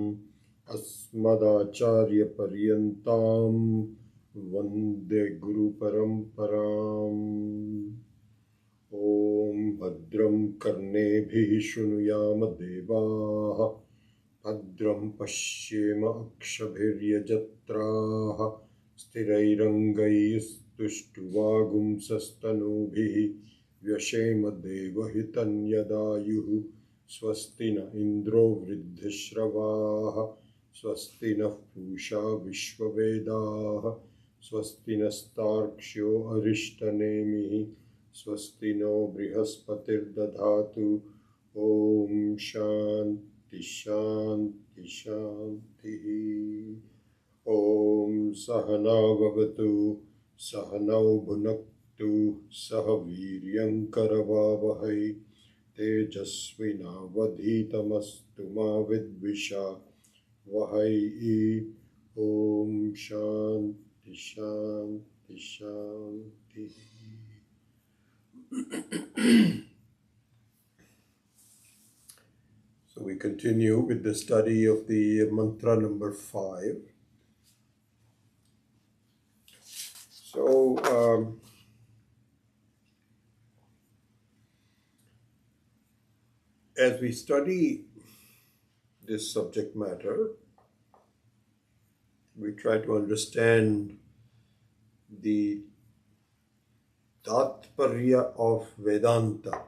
अस्मदाचार्यपर्यन्तां वन्दे गुरुपरम्पराम्। ॐ भद्रं कर्णेभिः शृणुयाम देवाः, भद्रं पश्येम अक्षभिर्यजत्राः, स्थिरैरङ्गैस्तुष्टुवागुंसस्तनूभिः व्यशेम देवहितं यदायुः। स्वस्ति न इन्द्रो वृद्धश्रवाः, स्वस्ति नः पूषा विश्ववेदाः, स्वस्ति नस्तार्क्ष्यो अरिष्टनेमिः, स्वस्ति नो बृहस्पतिर्दधातु। ॐ शान्ति शान्ति शान्तिः। ॐ सहना भवतु, सहनौ भुनक्तु, सह वीर्यं करवावहै, तेजस्विनावधीतमस्तु मा विद्विषावहै। ॐ शान्ति शान्ति शान्तिः। So we continue with the study of the mantra number 5. So as we study this subject matter, we try to understand the Tatparya of Vedanta.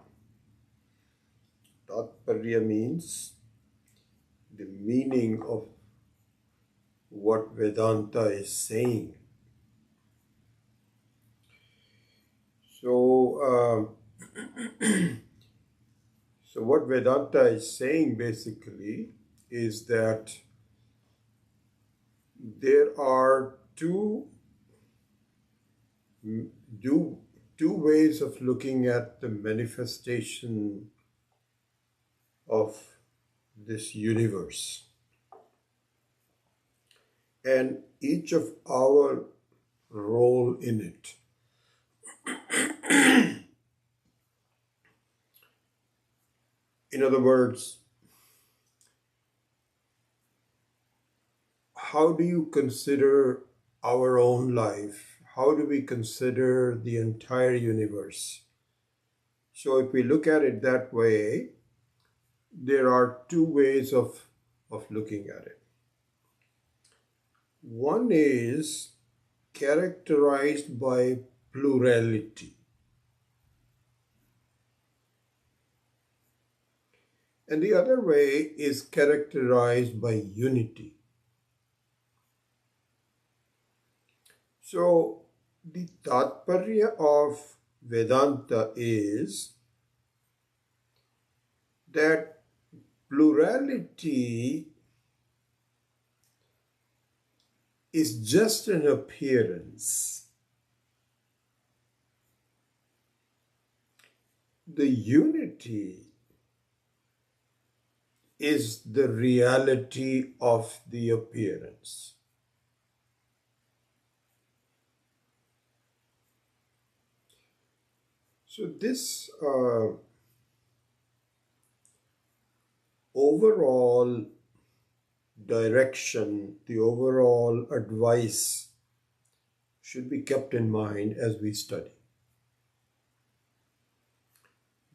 Tatparya means the meaning of what Vedanta is saying. So, so what Vedanta is saying basically is that there are two ways of looking at the manifestation of this universe, and each of our role in it. In other words, how do you consider our own life? How do we consider the entire universe? So if we look at it that way, there are two ways of looking at it. One is characterized by plurality, and the other way is characterized by unity. So the Tatparya of Vedanta is that plurality is just an appearance. The unity is the reality of the appearance. So this overall direction, the overall advice should be kept in mind as we study.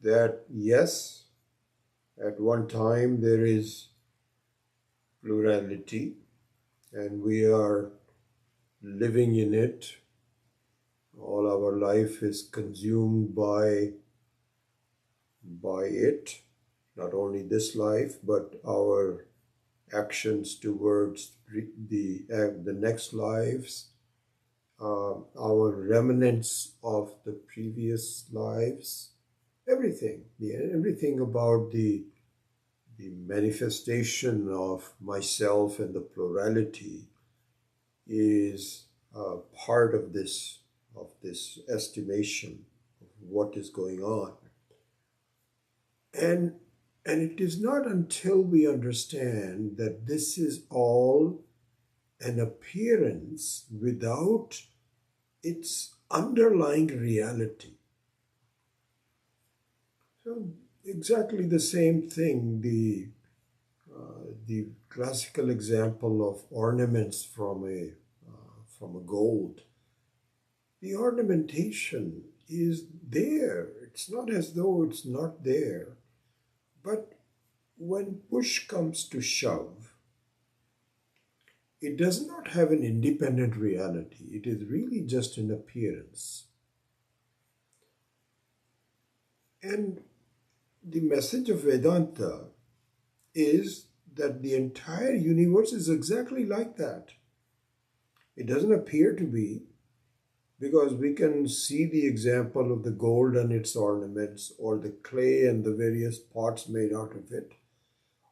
That yes, at one time there is plurality and we are living in it. All our life is consumed by it, not only this life, but our actions towards the next lives, our remnants of the previous lives, everything about the manifestation of myself and the plurality is part of this estimation of what is going on. And it is not until we understand that this is all an appearance without its underlying reality. So exactly the same thing, the classical example of ornaments from a gold. The ornamentation is there. It's not as though it's not there. But when push comes to shove, it does not have an independent reality. It is really just an appearance. And the message of Vedanta is that the entire universe is exactly like that. It doesn't appear to be, because we can see the example of the gold and its ornaments, or the clay and the various pots made out of it,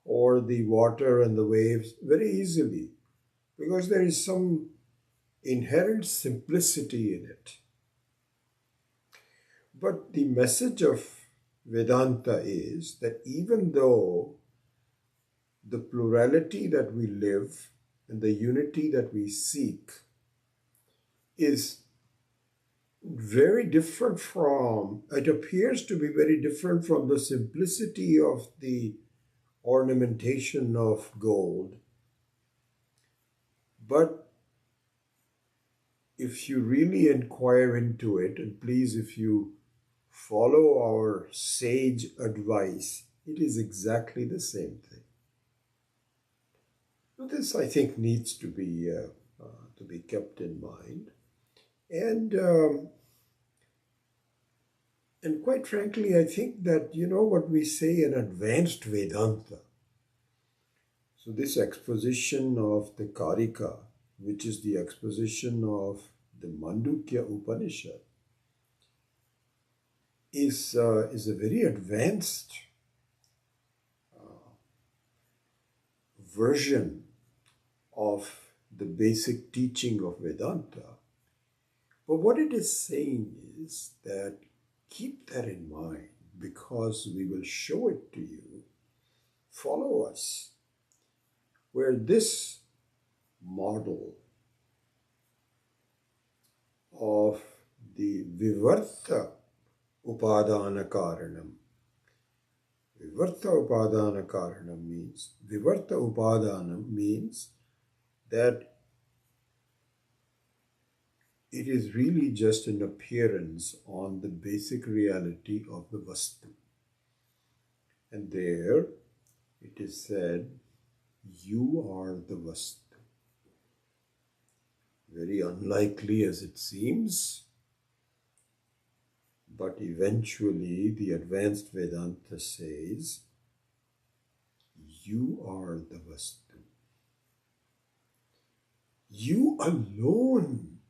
or the water and the waves very easily, because there is some inherent simplicity in it. But the message of Vedanta is that even though the plurality that we live and the unity that we seek is very different from, it appears to be very different from the simplicity of the ornamentation of gold. But if you really inquire into it, and please, if you follow our sage advice, it is exactly the same thing. So this, I think, needs to be kept in mind. And quite frankly, I think that, what we say in advanced Vedanta. So this exposition of the Karika, which is the exposition of the Mandukya Upanishad, is a very advanced version of the basic teaching of Vedanta. But what it is saying is that keep that in mind, because we will show it to you. Follow us, where this model of the Vivarta Upadana Karanam. Vivarta Upadana Karanam means, Vivarta Upadanam means that it is really just an appearance on the basic reality of the Vastu. And there it is said, you are the Vastu. Very unlikely as it seems, but eventually the advanced Vedanta says, you are the Vastu. You alone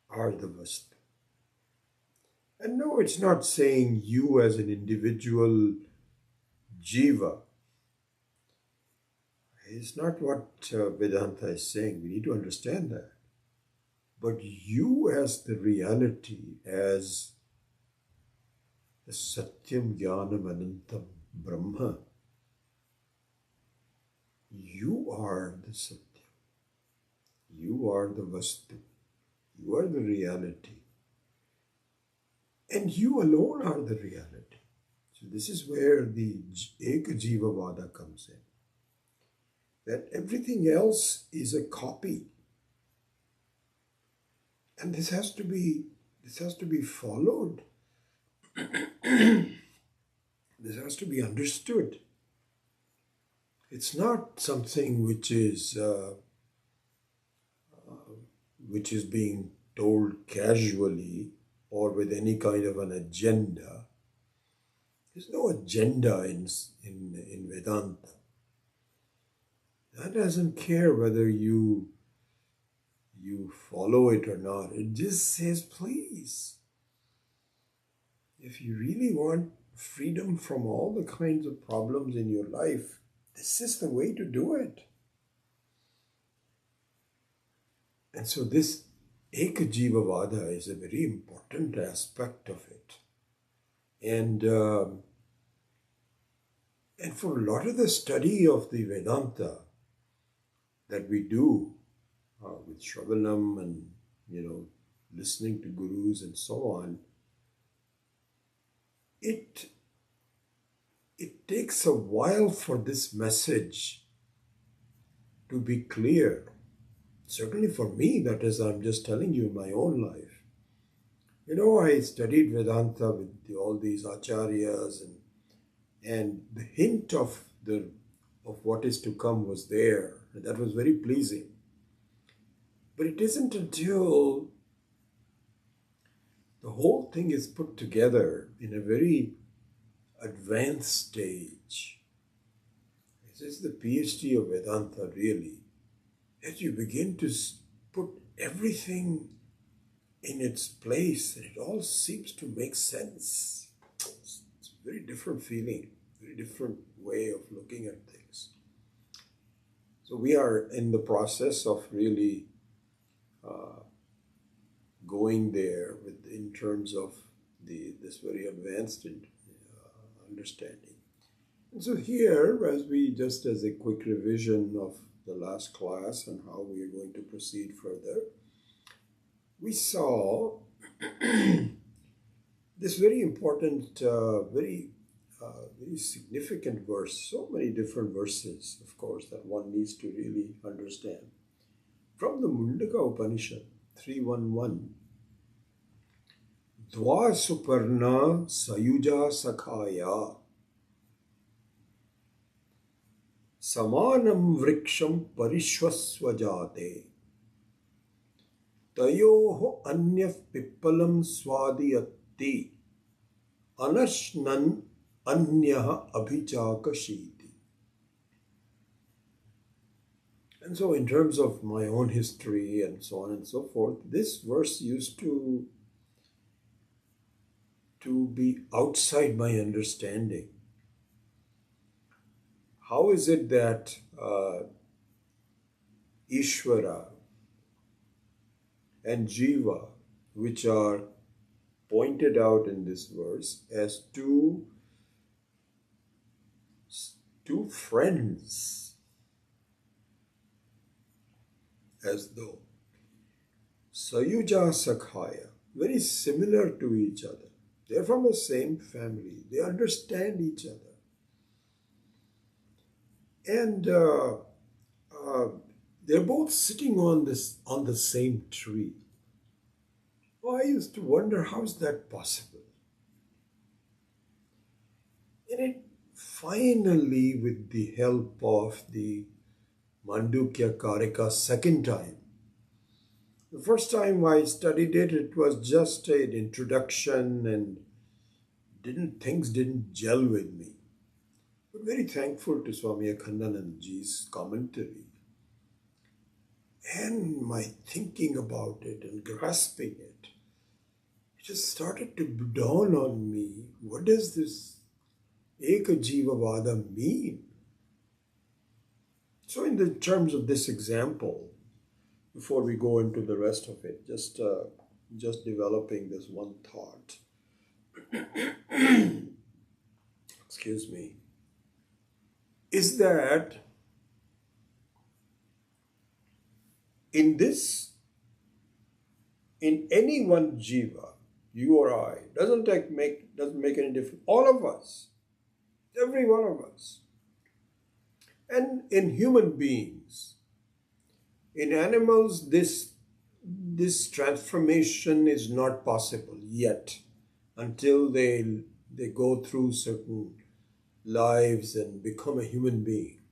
are the Vastu. And no, it's not saying you as an individual jiva. It's not what Vedanta is saying. We need to understand that. But you as the reality, as the Satyam Jnanam Anantam Brahma, you are the Satyam. You are the Vastu. You are the reality. And you alone are the reality. So this is where the Eka Jiva Vada comes in. That everything else is a copy. And this has to be followed. This has to be understood. It's not something which is being told casually or with any kind of an agenda. There's no agenda in Vedanta. That doesn't care whether you follow it or not. It just says, please, if you really want freedom from all the kinds of problems in your life, this is the way to do it. And so this Eka Jiva Vada is a very important aspect of it. And for a lot of the study of the Vedanta that we do with Shravanam and, listening to gurus and so on, it takes a while for this message to be clear. Certainly for me, that is, I'm just telling you my own life. I studied Vedanta with all these acharyas, and the hint of what is to come was there. And that was very pleasing. But it isn't until the whole thing is put together in a very advanced stage. This is the PhD of Vedanta, really, that you begin to put everything in its place, and it all seems to make sense. It's a very different feeling, very different way of looking at things. So we are in the process of really going there in terms of this very advanced understanding. And so here, as a quick revision of the last class and how we are going to proceed further, we saw this very important, very significant verse, so many different verses, of course, that one needs to really understand. From the Mandukya Upanishad 3.1.1, Dva Suparna Sayuja Sakhaya Samanam Vriksham Parishwaswajate Tayoho Anyaf Pippalam Swadiyatti Anashnan Anyaha Abhichakashiti. And so in terms of my own history and so on and so forth, this verse used to be outside my understanding. How is it that Ishvara and Jiva, which are pointed out in this verse as two friends, as though Sayuja Sakhaya, very similar to each other. They're from the same family. They understand each other. And they're both sitting on the same tree. Oh, I used to wonder, how is that possible? And it finally, with the help of the Mandukya Karika second time. The first time I studied it, it was just an introduction and things didn't gel with me. But very thankful to Swami Akhandanandji's commentary. And my thinking about it and grasping it, it just started to dawn on me. What does this Eka Jiva Vada mean? So in the terms of this example, before we go into the rest of it, just developing this one thought. Excuse me. Is that in any one jiva, you or I, doesn't make any difference. All of us, every one of us. And in human beings, in animals, this transformation is not possible yet until they go through certain lives and become a human being.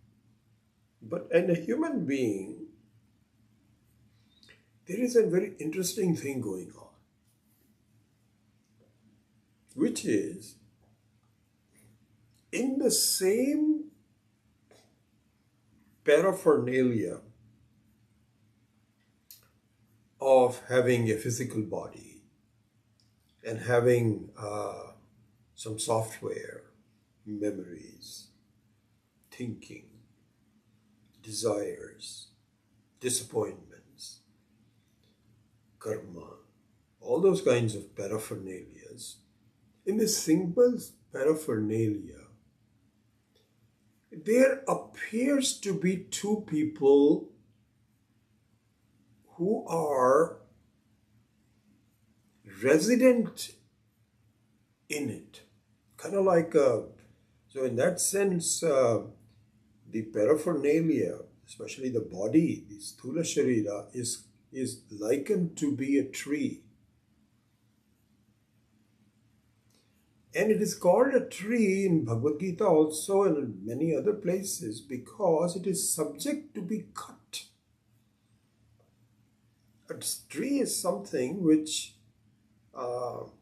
But in a human being, there is a very interesting thing going on, which is in the same paraphernalia of having a physical body and having some software, memories, thinking, desires, disappointments, karma, all those kinds of paraphernalias. In this simple paraphernalia, there appears to be two people who are resident in it. Kind of like, so in that sense, the paraphernalia, especially the body, the Sthula Sharira, is likened to be a tree. And it is called a tree in Bhagavad Gita also and in many other places because it is subject to be cut. A tree is something which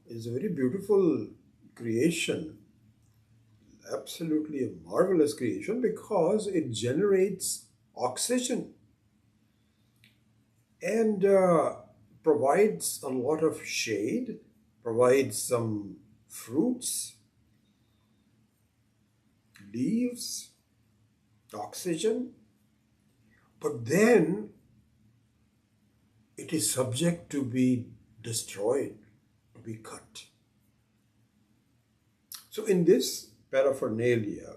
is a very beautiful creation, absolutely a marvelous creation because it generates oxygen and provides a lot of shade, provides some fruits, leaves, oxygen, but then it is subject to be destroyed, to be cut. So in this paraphernalia,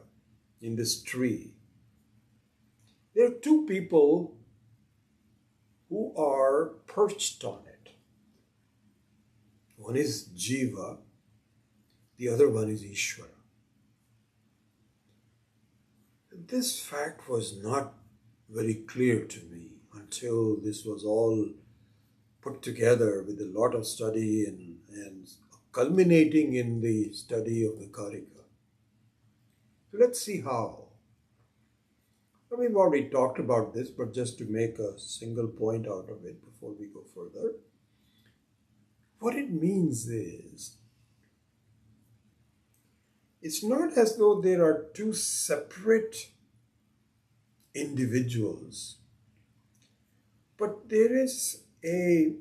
in this tree, there are two people who are perched on it. One is Jiva, the other one is Ishvara. This fact was not very clear to me until this was all put together with a lot of study and culminating in the study of the Karika. So let's see how. We've already talked about this, but just to make a single point out of it before we go further. What it means is, it's not as though there are two separate individuals, but there is a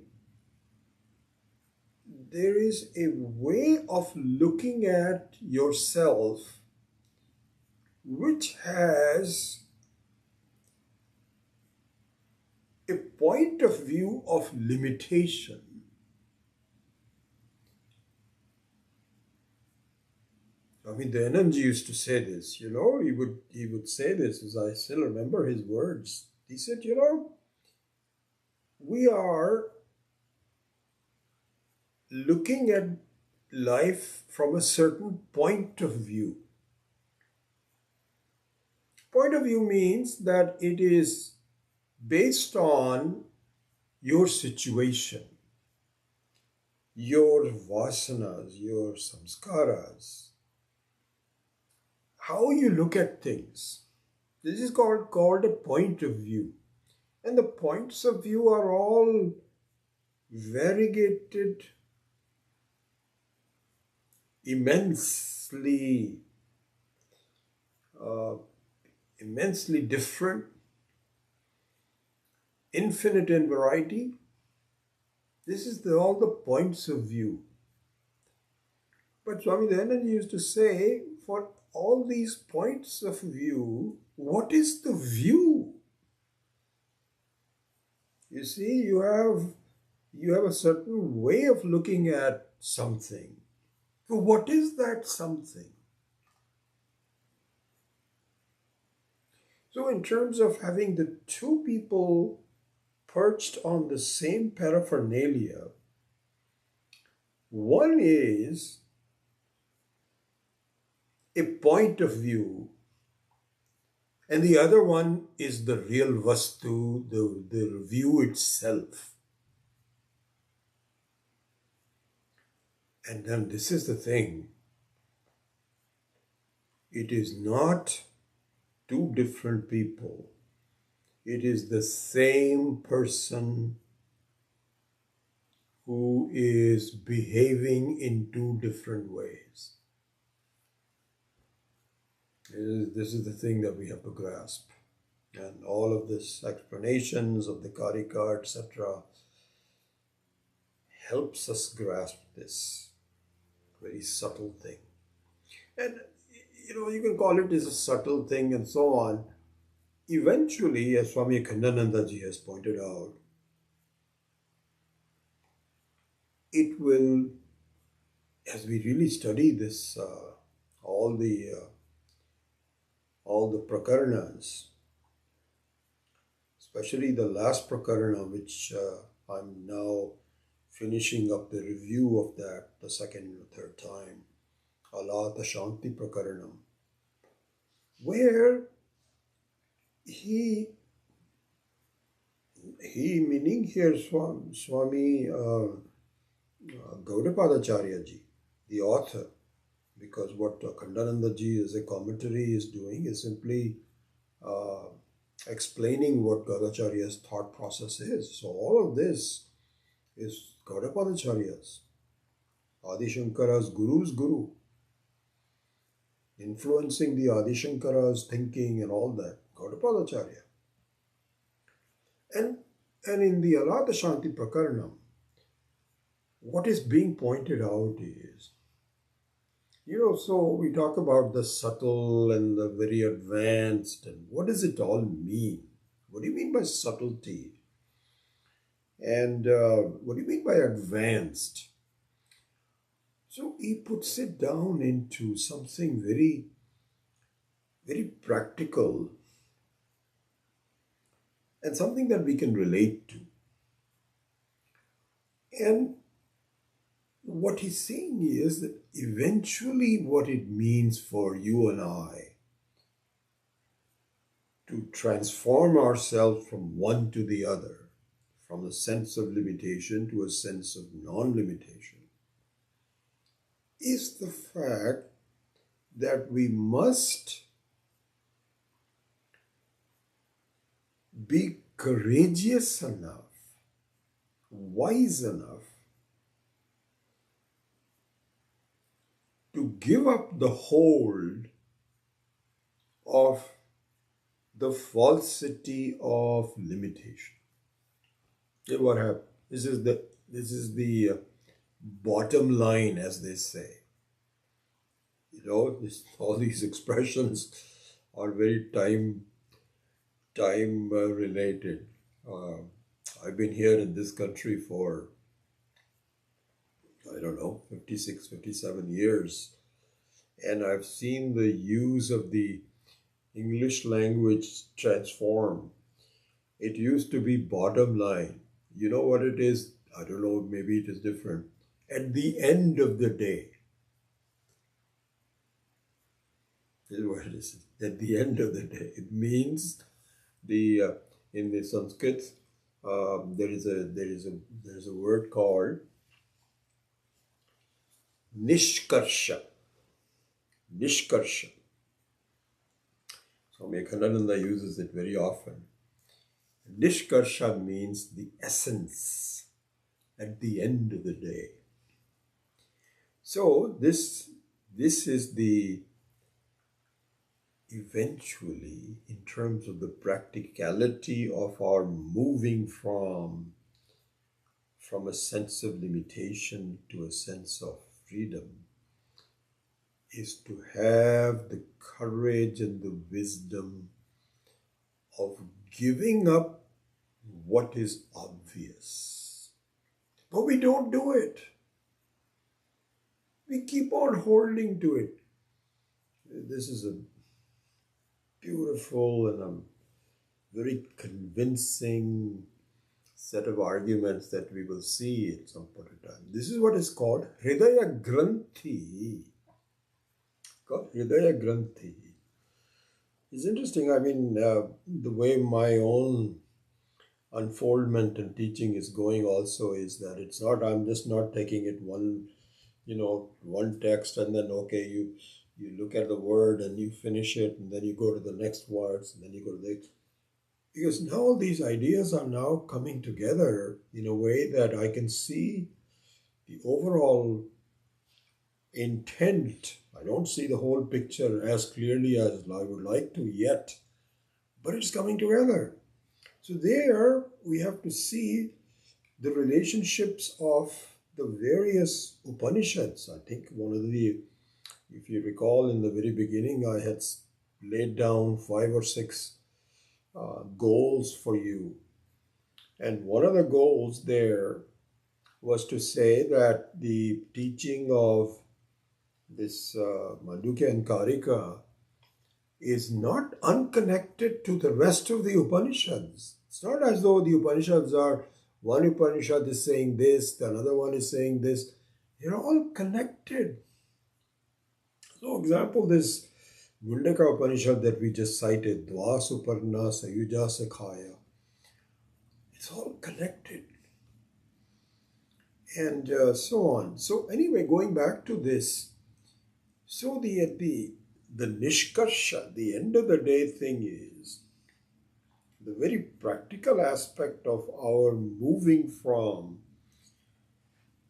way of looking at yourself which has a point of view of limitation. The Anandji used to say this, he would say this, as I still remember his words. He said, we are looking at life from a certain point of view. Point of view means that it is based on your situation, your vasanas, your samskaras, how you look at things. This is called a point of view. And the points of view are all variegated, immensely different, infinite in variety. This is all the points of view. But Swami Dayananda used to say, for all these points of view, what is the view? You see, you have a certain way of looking at something. So what is that something? So in terms of having the two people perched on the same paraphernalia, one is a point of view, and the other one is the real vastu, the view itself. And then this is the thing. It is not two different people. It is the same person who is behaving in two different ways. This is the thing that we have to grasp. And all of this explanations of the Karika, etc., helps us grasp this very subtle thing. And you can call it as a subtle thing and so on. Eventually, as Swami Akhandanandaji has pointed out, it will, as we really study this, all the prakaranas, especially the last prakarana, which I'm now finishing up the review of that the second or third time, Alata Shanti Prakaranam, where he He meaning here Swami Gaudapadacharya ji, the author, because what Khandananda ji as a commentary is doing is simply uh, explaining what Gaudacharya's thought process is. So all of this is Gaudapadacharya's, Adi Shankara's guru's guru, influencing the Adi Shankara's thinking and all that, Gaudapadacharya. And in the Alata Shanti Prakaranam, what is being pointed out is, so we talk about the subtle and the very advanced, and what does it all mean? What do you mean by subtlety? And what do you mean by advanced? So he puts it down into something very, very practical and something that we can relate to. And what he's saying is that eventually what it means for you and I to transform ourselves from one to the other, from a sense of limitation to a sense of non-limitation, is the fact that we must be courageous enough, wise enough to give up the hold of the falsity of limitation. Here's what happened. This is the bottom line, as they say. All these expressions are very time related. I've been here in this country for, 56, 57 years. And I've seen the use of the English language transform. It used to be bottom line. You know what it is? I don't know, maybe it is different. At the end of the day. This is what it is. At the end of the day. It means in the Sanskrit, there is a word called Nishkarsha. Nishkarsha. Swami Khandananda uses it very often. Nishkarsha means the essence at the end of the day. So this is the eventually, in terms of the practicality of our moving from a sense of limitation to a sense of freedom, is to have the courage and the wisdom of giving up what is obvious. But we don't do it. We keep on holding to it. This is a beautiful and a very convincing set of arguments that we will see at some point in time. This is what is called Hridaya Granthi. Called Hridaya Granthi. It's interesting. I mean, the way my own unfoldment and teaching is going also is that it's not, I'm just not taking it one text and then, okay, you look at the word and you finish it and then you go to the next words and then you go to the... Because now all these ideas are now coming together in a way that I can see the overall intent. I don't see the whole picture as clearly as I would like to yet, but it's coming together. So there we have to see the relationships of the various Upanishads. I think one of the, if you recall in the very beginning, I had laid down 5 or 6 goals for you. And one of the goals there was to say that the teaching of this Mandukya Karika is not unconnected to the rest of the Upanishads. It's not as though the Upanishads are, one Upanishad is saying this, the another one is saying this. They're all connected. So, example, this Mandukya Upanishad that we just cited, Dva Suparna Sayuja Sakhaya. It's all connected. And so on. So anyway, going back to this, so the nishkarsha, the end of the day thing is the very practical aspect of our moving from,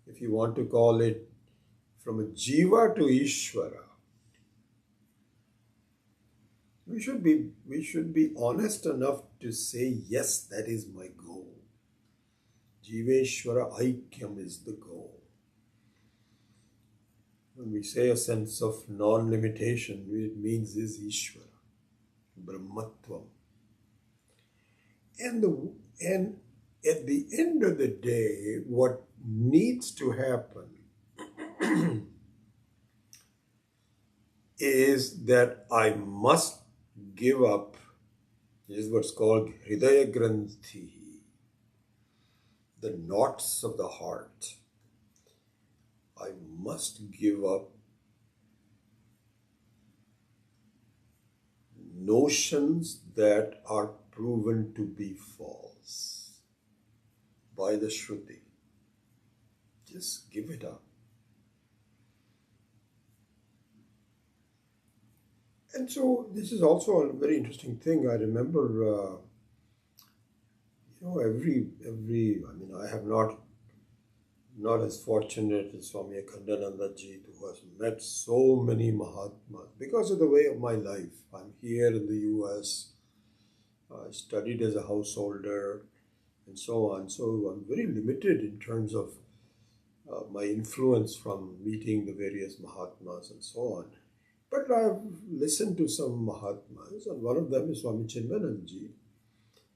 if you want to call it, from a jiva to Ishvara. We should be honest enough to say, yes, that is my goal. Jiveshwara Aikyam is the goal. When we say a sense of non-limitation, it means is Ishvara, Brahmatvam. And at the end of the day, what needs to happen is that I must give up, this is what's called Hridaya Granthi, the knots of the heart. I must give up notions that are proven to be false by the Shruti. Just give it up. And so this is also a very interesting thing. I remember, I have not as fortunate as Swami Akhandananda Ji, who has met so many Mahatmas because of the way of my life. I'm here in the US. I studied as a householder and so on. So I'm very limited in terms of my influence from meeting the various Mahatmas and so on. But I've listened to some Mahatmas, and one of them is Swami Chinmayananda Ji.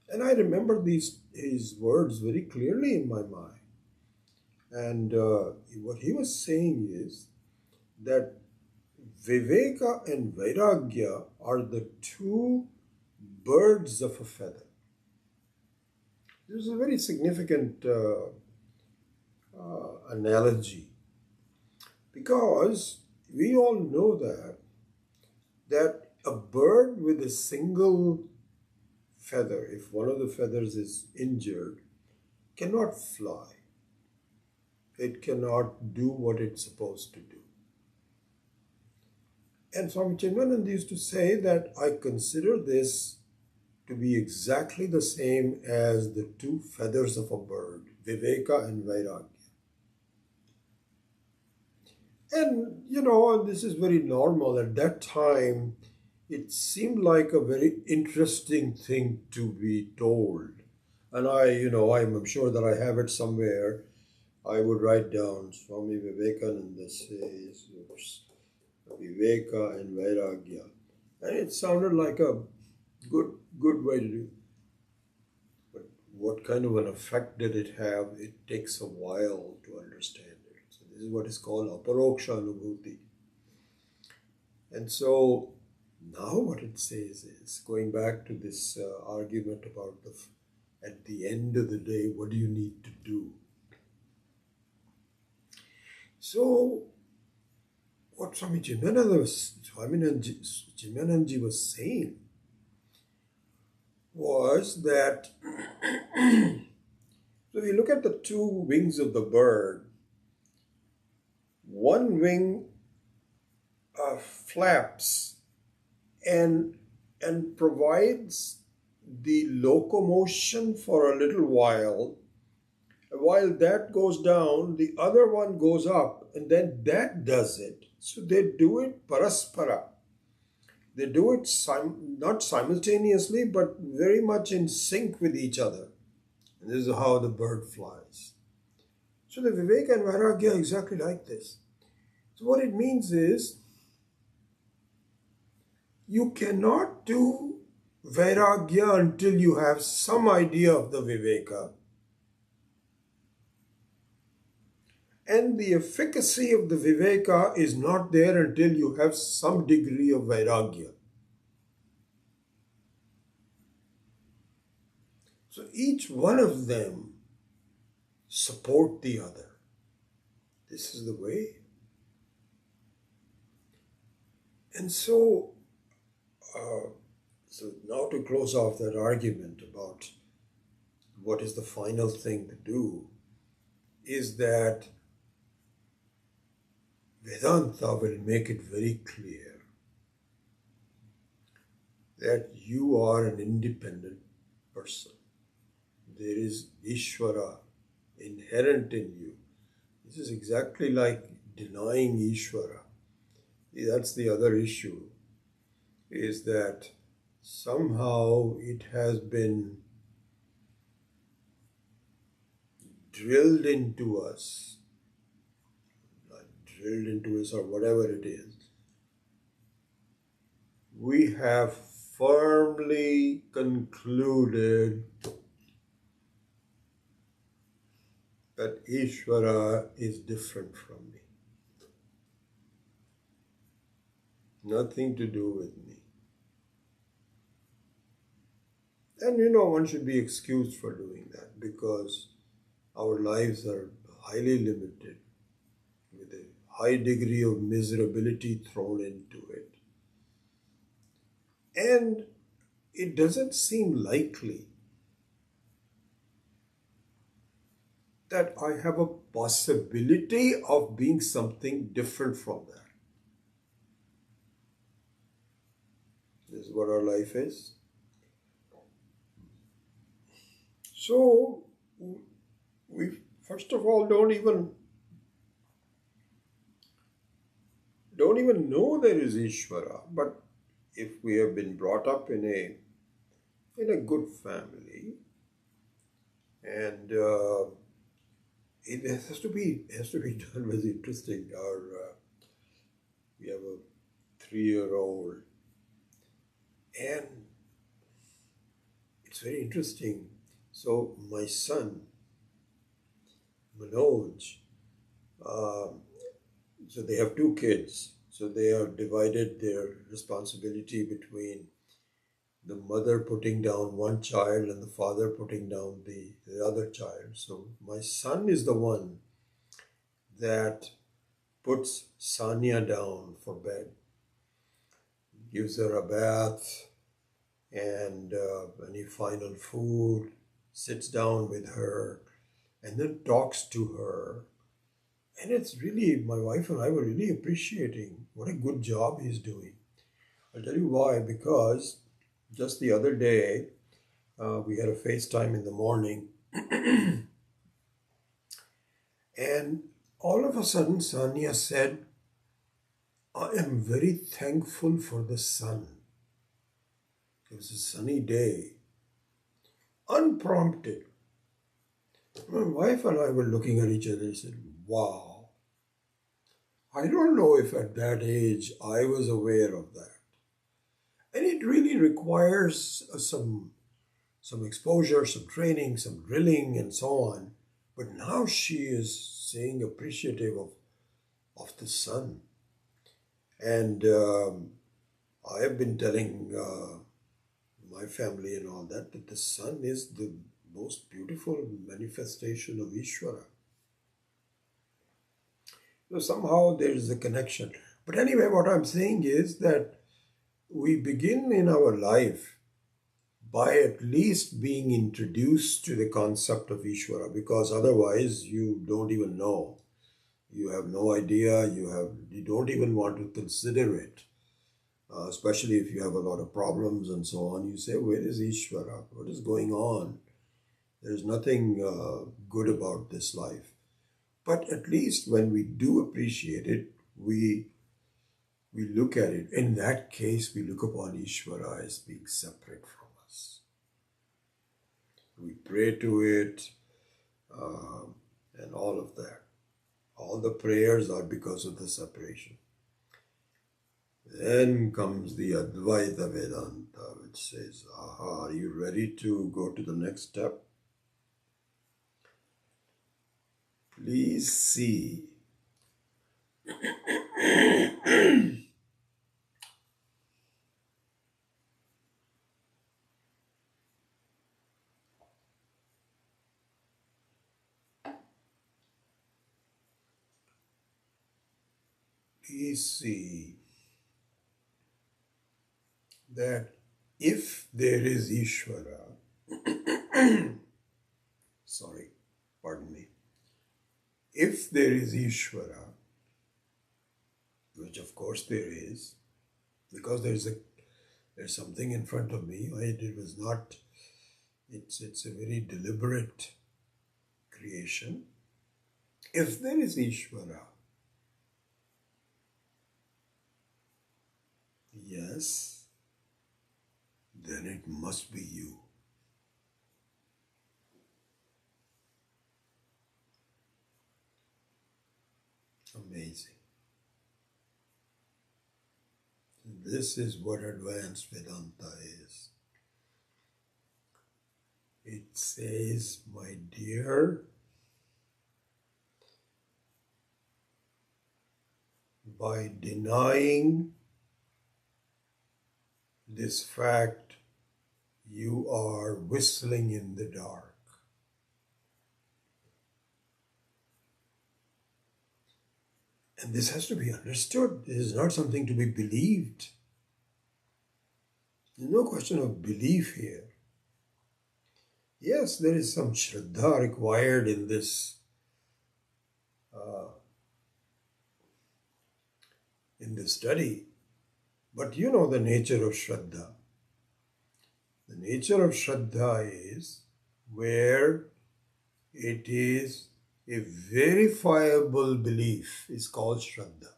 And I remember his words very clearly in my mind. And what he was saying is that Viveka and Vairagya are the two birds of a feather. This is a very significant analogy, because we all know that a bird with a single feather, if one of the feathers is injured, cannot fly. It cannot do what it's supposed to do. And Swami Chinmayananda used to say that I consider this to be exactly the same as the two feathers of a bird, Viveka and Vairagya. And, this is very normal. At that time, it seemed like a very interesting thing to be told. And I'm sure that I have it somewhere. I would write down Swami Vivekananda says, Viveka and Vairagya. And it sounded like a good way to do it. But what kind of an effect did it have? It takes a while to understand it. So this is what is called aparoksha anubhuti. And so now what it says is, going back to this argument about at the end of the day, what do you need to do? So what Swami Chinmayananda was saying was that so if you look at the two wings of the bird, one wing flaps and provides the locomotion for a little while. While that goes down, the other one goes up, and then that does it. So they do it paraspara. They do it not simultaneously, but very much in sync with each other. And this is how the bird flies. So the Viveka and Vairagya are exactly like this. So what it means is, you cannot do Vairagya until you have some idea of the Viveka. And the efficacy of the Viveka is not there until you have some degree of Vairagya. So each one of them support the other. This is the way. And so now to close off that argument about what is the final thing to do is that Vedanta will make it very clear that you are an independent person. There is Ishvara inherent in you. This is exactly like denying Ishvara. That's the other issue, is that somehow it has been drilled into us, or whatever it is. We have firmly concluded that Ishvara is different from me. Nothing to do with me. And one should be excused for doing that because our lives are highly limited with a high degree of miserability thrown into it. And it doesn't seem likely that I have a possibility of being something different from that. This is what our life is. So, we first of all don't even know there is Ishvara, but if we have been brought up in a good family, and it has to be done very interesting. We have a 3-year-old, and it's very interesting. So my son, Manoj, so they have 2 kids. So they have divided their responsibility between the mother putting down one child and the father putting down the other child. So my son is the one that puts Sanya down for bed, gives her a bath and any final food, sits down with her, and then talks to her. And it's really, my wife and I were really appreciating what a good job he's doing. I'll tell you why, because just the other day, we had a FaceTime in the morning, and all of a sudden Sanya said, I am very thankful for the sun. It was a sunny day. Unprompted. My wife and I were looking at each other and said, wow. I don't know if at that age I was aware of that. And it really requires some exposure, some training, some drilling, and so on. But now she is saying appreciative of the sun. And I have been telling my family and all that the sun is the most beautiful manifestation of Ishvara. So somehow there is a connection. But anyway, what I'm saying is that we begin in our life by at least being introduced to the concept of Ishvara, because otherwise you don't even know. You have no idea, you don't even want to consider it. Especially if you have a lot of problems and so on. You say, where is Ishvara? What is going on? There's nothing good about this life. But at least when we do appreciate it, we look at it. In that case, we look upon Ishvara as being separate from us. We pray to it and all of that. All the prayers are because of the separation. Then comes the Advaita Vedanta, which says, aha, are you ready to go to the next step? Please see. Please see that if there is Ishvara, Sorry, pardon me. If there is Ishvara, which of course there is, because there's something in front of me, right? It was not, it's a very deliberate creation. If there is Ishvara, yes, then it must be you. Amazing. This is what advanced Vedanta is. It says, my dear, by denying this fact, you are whistling in the dark. And this has to be understood. This is not something to be believed. There's no question of belief here. Yes, there is some Shraddha required in this study, but you know the nature of Shraddha. The nature of Shraddha is where it is a verifiable belief is called Shraddha.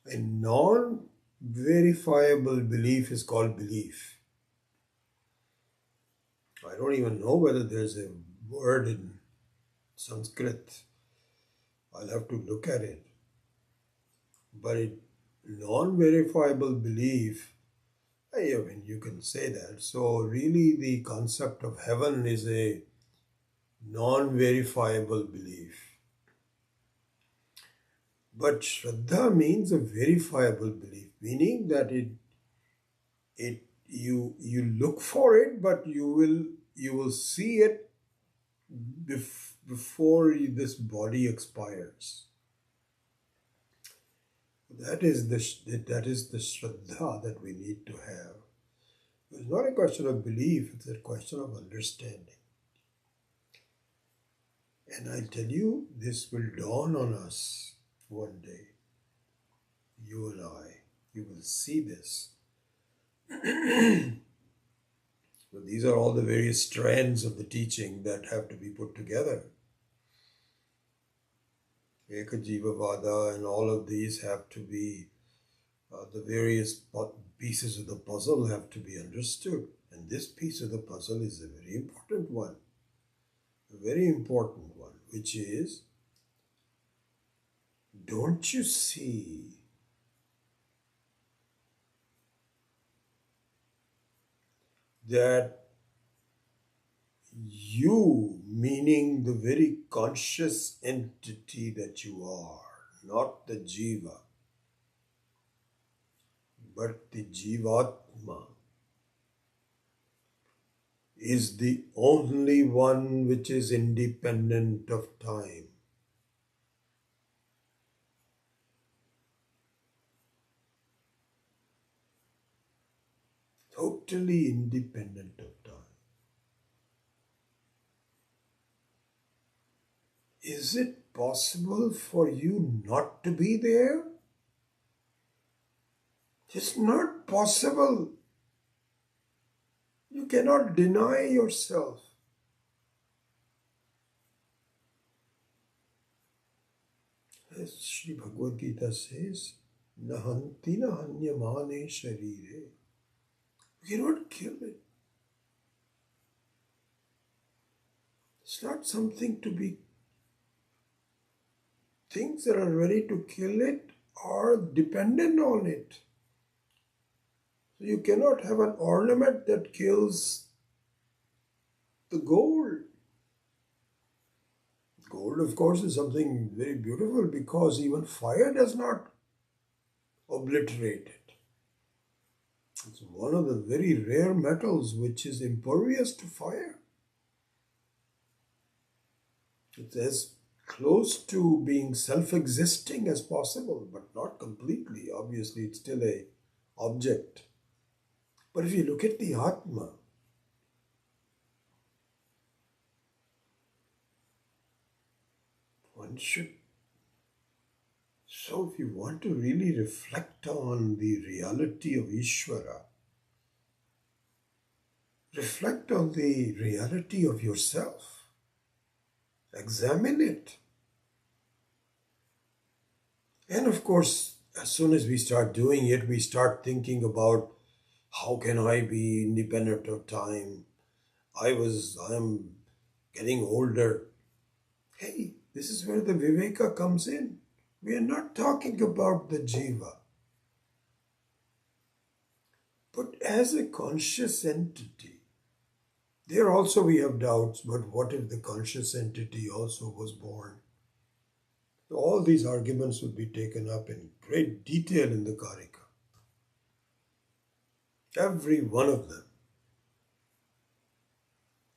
A non-verifiable belief is called belief. I don't even know whether there's a word in Sanskrit. I'll have to look at it. But a non-verifiable belief, I mean, you can say that. So really the concept of heaven is a non-verifiable belief. But Shraddha means a verifiable belief, meaning that you look for it, but you will see it before this body expires. That is the Shraddha that we need to have. It's not a question of belief, it's a question of understanding. And I'll tell you, this will dawn on us one day. You and I, you will see this. But these are all the various strands of the teaching that have to be put together. Ekajivavada and all of these have to be, the various pieces of the puzzle have to be understood. And this piece of the puzzle is a very important one. A very important one, which is, don't you see that you, meaning the very conscious entity that you are, not the jiva, but the jivatma, is the only one which is independent of time. Totally independent of time. Is it possible for you not to be there? It's not possible. You cannot deny yourself. As Sri Bhagavad Gita says, Nahanti nahanyamane sharire. You cannot kill it. It's not something to be. Things that are ready to kill it are dependent on it. So you cannot have an ornament that kills the gold. Gold, of course, is something very beautiful because even fire does not obliterate it. It's one of the very rare metals which is impervious to fire. It's as close to being self-existing as possible, but not completely. Obviously, it's still an object. But if you look at the Atma, one should. So, if you want to really reflect on the reality of Ishvara, reflect on the reality of yourself, examine it. And of course, as soon as we start doing it, we start thinking about how can I be independent of time? I'm getting older. Hey, this is where the Viveka comes in. We are not talking about the Jiva. But as a conscious entity, there also we have doubts, but what if the conscious entity also was born? So all these arguments would be taken up in great detail in the Karika. Every one of them.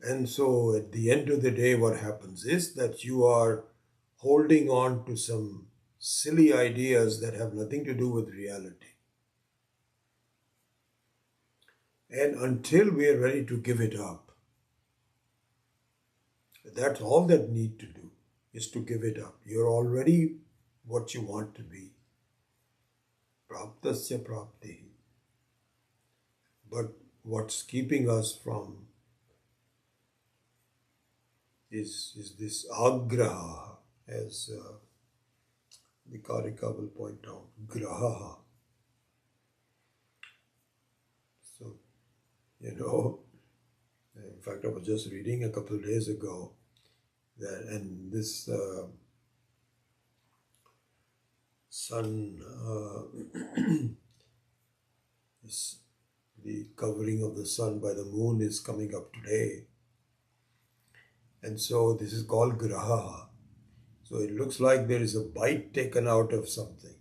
And so at the end of the day, what happens is that you are holding on to some silly ideas that have nothing to do with reality. And until we are ready to give it up, that's all that need to do, is to give it up. You're already what you want to be. Praptasya prapti. But what's keeping us from is this agraha, as the Karika will point out, graha. So, in fact, I was just reading a couple of days ago that, and this sun, the covering of the sun by the moon is coming up today. And so this is called graha. So it looks like there is a bite taken out of something.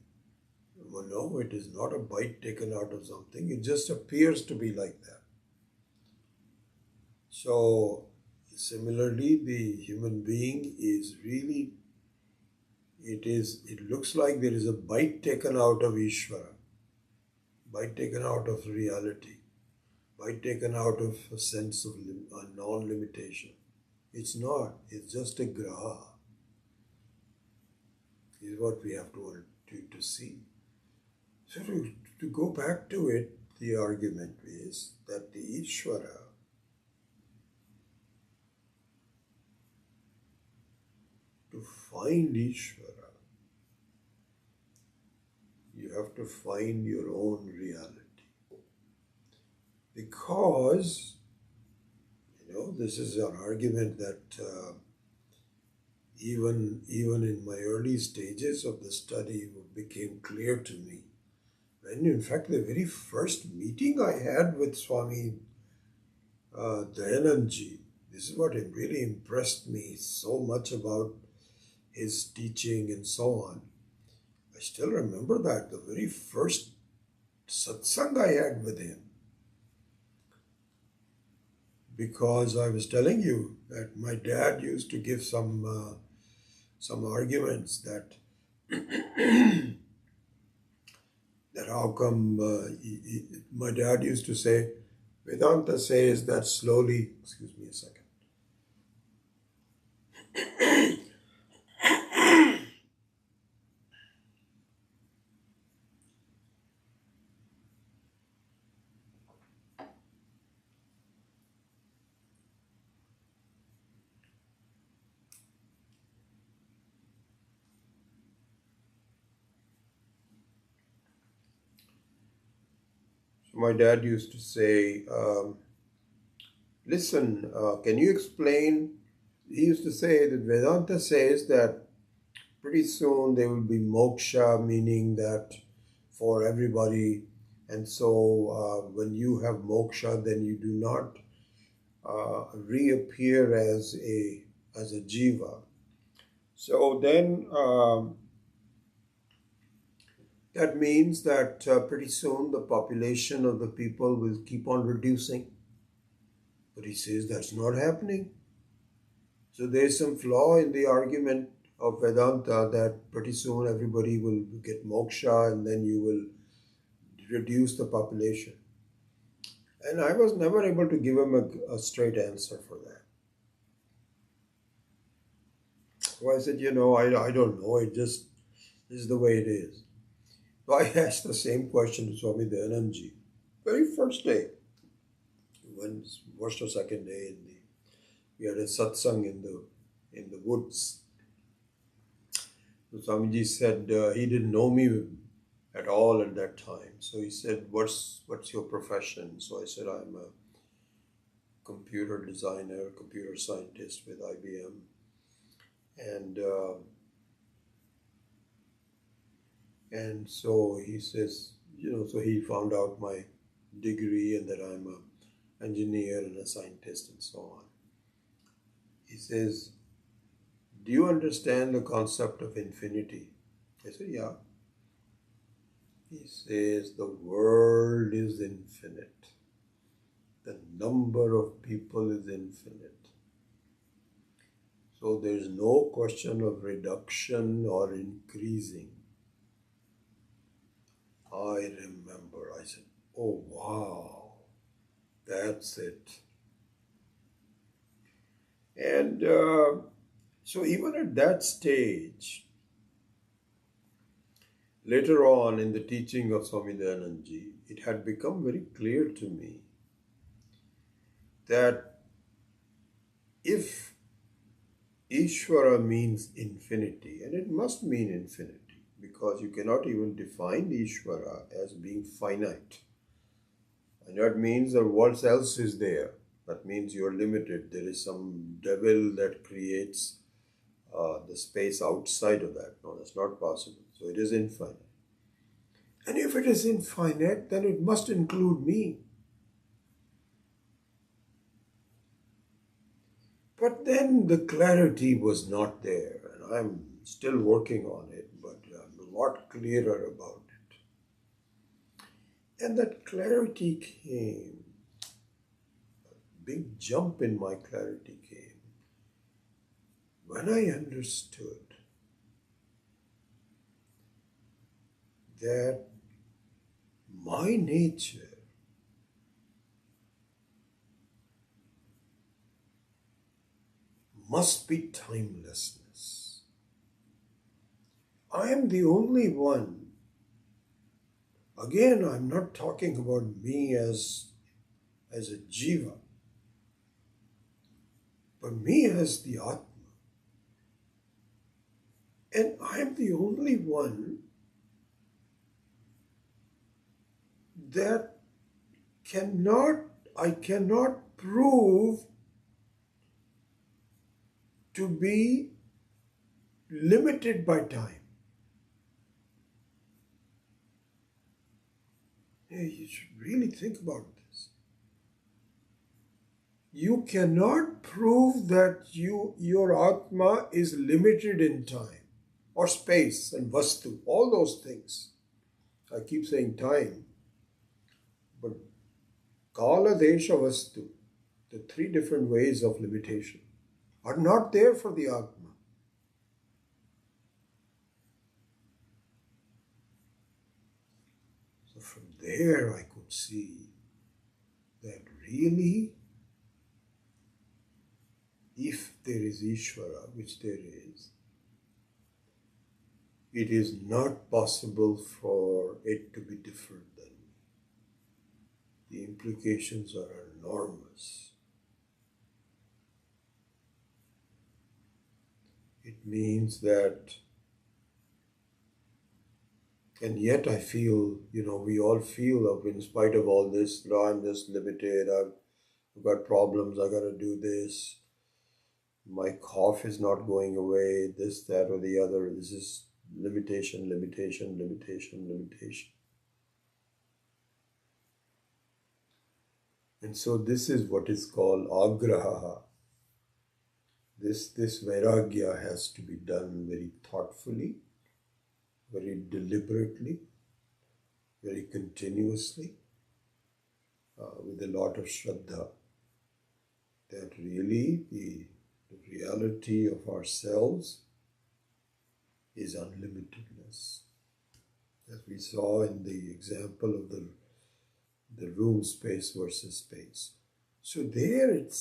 Well, no, it is not a bite taken out of something. It just appears to be like that. So similarly, the human being is really, it looks like there is a bite taken out of Ishvara, bite taken out of reality, bite taken out of a sense of non-limitation. It's not, it's just a graha. Is what we have to see. So to go back to it, the argument is that the Ishvara to find Ishvara, you have to find your own reality. Because, this is an argument that even in my early stages of the study became clear to me. And in fact, the very first meeting I had with Swami Dayanandji, this is what really impressed me so much about his teaching and so on. I still remember that, the very first satsang I had with him. Because I was telling you that my dad used to give some arguments that that how come my dad used to say, Vedanta says that slowly, excuse me a second. My dad used to say, listen, can you explain? He used to say that Vedanta says that pretty soon there will be moksha, meaning that for everybody. And so when you have moksha, then you do not reappear as a jiva. So then that means that pretty soon the population of the people will keep on reducing. But he says that's not happening. So there's some flaw in the argument of Vedanta that pretty soon everybody will get moksha and then you will reduce the population. And I was never able to give him a straight answer for that. So I said, I don't know. It just is the way it is. So I asked the same question to Swami Dayanandji. Very first day, when first or second day we had a satsang in the woods. So Swamiji said he didn't know me at all at that time. So he said, "What's your profession?" So I said, "I'm a computer designer, computer scientist with IBM." And so he says, so he found out my degree and that I'm an engineer and a scientist and so on. He says, "Do you understand the concept of infinity?" I said, "Yeah." He says, "The world is infinite. The number of people is infinite. So there is no question of reduction or increasing." I remember, I said, "Oh wow, that's it." And so even at that stage, later on in the teaching of Swami Dayanandji, it had become very clear to me that if Ishvara means infinity, and it must mean infinity, because you cannot even define Ishvara as being finite. And that means that what else is there? That means you're limited. There is some devil that creates the space outside of that. No, that's not possible. So it is infinite. And if it is infinite, then it must include me. But then the clarity was not there, and I'm still working on it, but I'm a lot clearer about it. And that clarity came, a big jump in my clarity came, when I understood that my nature must be timelessness. I am the only one. Again, I'm not talking about me as a jiva, but me as the Atma. And I am the only one that I cannot prove to be limited by time. Hey, you should really think about this. You cannot prove that your Atma is limited in time or space and vastu, all those things. I keep saying time, but kala, desha, vastu, the three different ways of limitation, are not there for the Atma. So from there I could see that really, if there is Ishvara, which there is, it is not possible for it to be different than me. The implications are enormous. It means that, and yet I feel, we all feel that in spite of all this, I'm just limited, I've got problems, I gotta do this, my cough is not going away, this, that, or the other. This is limitation, limitation, limitation, limitation. And so this is what is called agraha. This vairagya has to be done very thoughtfully, very deliberately, very continuously, with a lot of shraddha, that really the reality of ourselves is unlimitedness. As we saw in the example of the room space versus space. So there it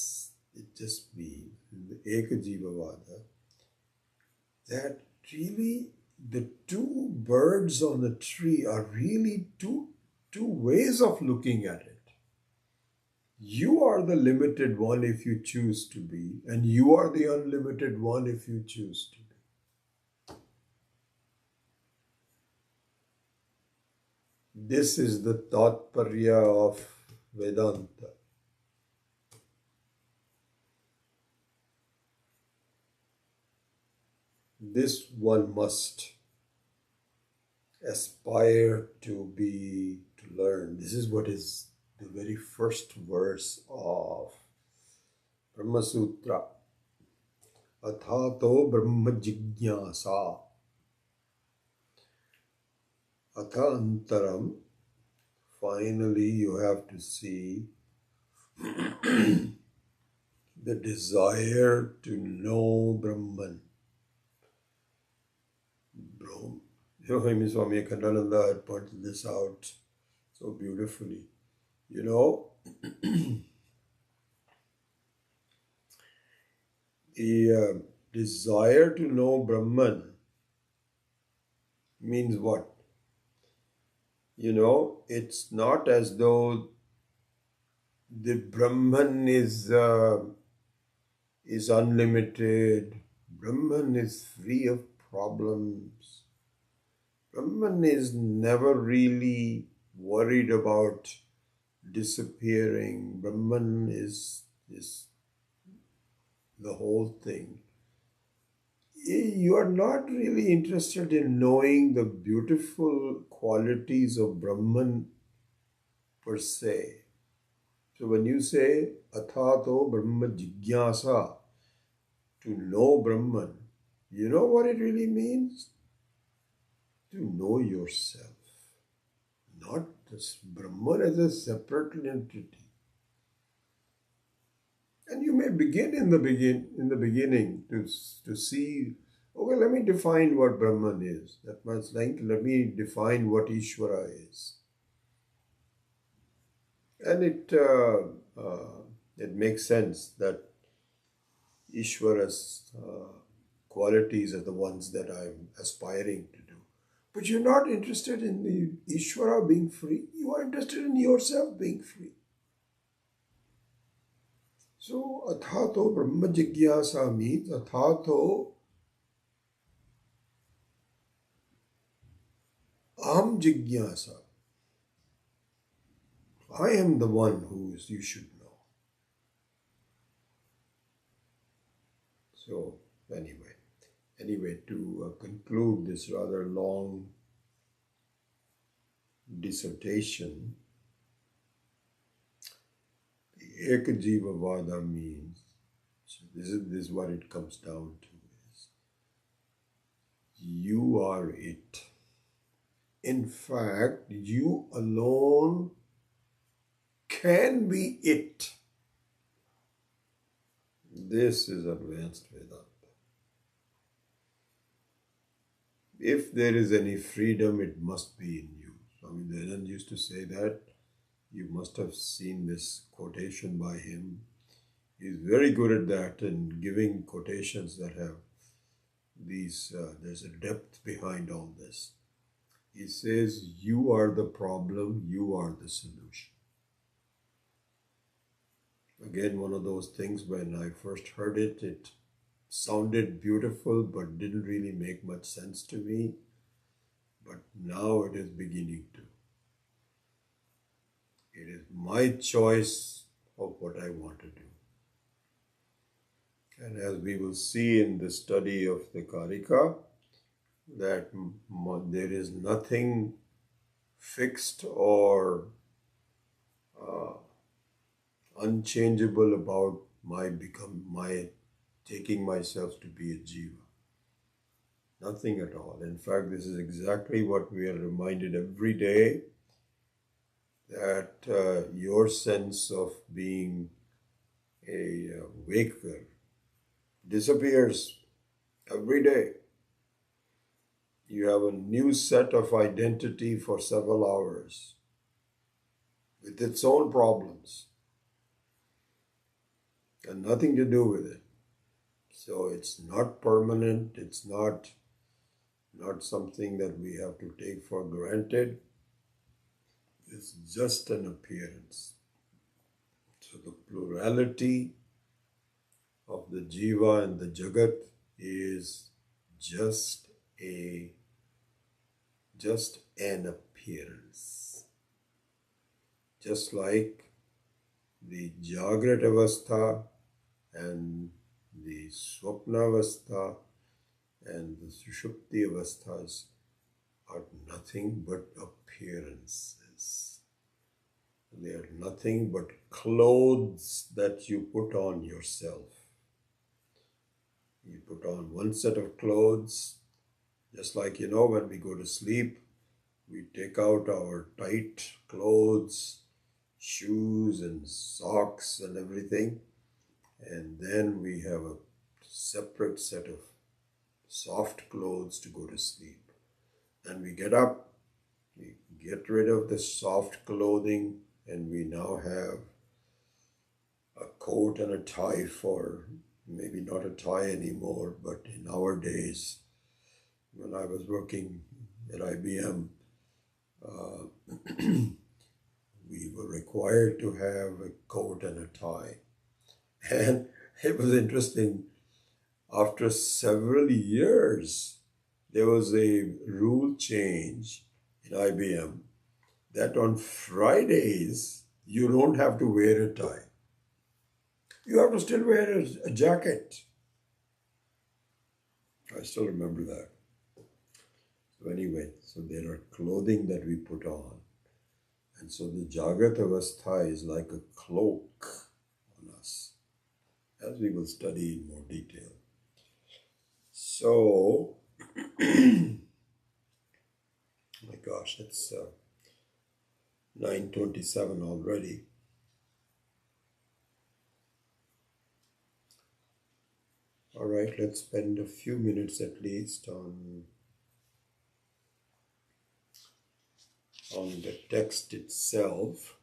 just means, in the Ekajivavada, that really the two birds on the tree are really two ways of looking at it. You are the limited one if you choose to be, and you are the unlimited one if you choose to be. This is the Tatparya of Vedanta. This one must aspire to learn. This is what is the very first verse of Brahma Sutra. Athato Brahma Jigyasa. Atha Antaram. Finally, you have to see the desire to know Brahman. Swami Akhandananda had pointed this out so beautifully. The desire to know Brahman means what? It's not as though the Brahman is unlimited. Brahman is free of problems. Brahman is never really worried about disappearing. Brahman is the whole thing. You are not really interested in knowing the beautiful qualities of Brahman per se. So when you say Athato Brahma Jigyasa, to know Brahman, you know what it really means? To know yourself, not this Brahman as a separate entity. And you may begin in the beginning to see, okay, let me define what Brahman is. That means like, let me define what Ishvara is. And it makes sense that Ishvara's qualities are the ones that I'm aspiring to do. But you're not interested in the Ishvara being free. You are interested in yourself being free. So, Athato Brahma Jigyasa means Athato Aham Jigyasa. I am the one who you should know. So, anyway, to conclude this rather long dissertation, the Ekajiva Vada means, so this is what it comes down to, is you are it. In fact, you alone can be it. This is advanced Vedanta. If there is any freedom, it must be in you. Swami Dayanand used to say that. You must have seen this quotation by him. He's very good at that and giving quotations that have these, there's a depth behind all this. He says, you are the problem, you are the solution. Again, one of those things when I first heard it, it sounded beautiful but didn't really make much sense to me. But now it is beginning to. It is my choice of what I want to do. And as we will see in the study of the Karika, that there is nothing fixed or unchangeable about my taking myself to be a jiva. Nothing at all. In fact, this is exactly what we are reminded every day, that your sense of being a waker disappears every day. You have a new set of identity for several hours with its own problems and nothing to do with it. So it's not permanent, it's not something that we have to take for granted. It's just an appearance. So the plurality of the jiva and the jagat is just an appearance. Just like the Jagrat Avastha and the Swapna Avastha and the Sushupti Avasthas are nothing but appearances. They are nothing but clothes that you put on yourself. You put on one set of clothes, just like when we go to sleep, we take out our tight clothes, shoes and socks and everything, and then we have a separate set of soft clothes to go to sleep. And we get up, we get rid of the soft clothing, and we now have a coat and a tie for, maybe not a tie anymore, but in our days, when I was working at IBM, we were required to have a coat and a tie. And it was interesting, after several years, there was a rule change in IBM that on Fridays, you don't have to wear a tie. You have to still wear a jacket. I still remember that. So anyway, so there are clothing that we put on. And so the Jagrat Avastha is like a cloak on us, as we will study in more detail. So, my gosh, it's 9:27 already. All right, let's spend a few minutes at least on the text itself.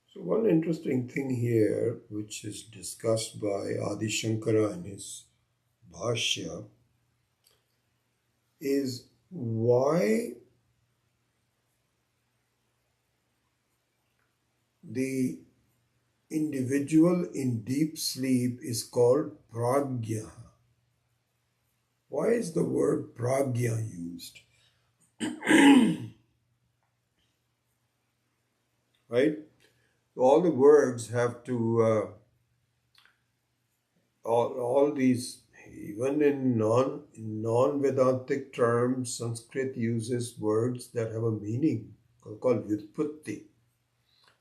So one interesting thing here, which is discussed by Adi Shankara in his Bhashya, is why the individual in deep sleep is called pragya. Why is the word pragya used? Right? So all the words have to, all these, even in non-Vedantic terms, Sanskrit uses words that have a meaning called vyutpatti.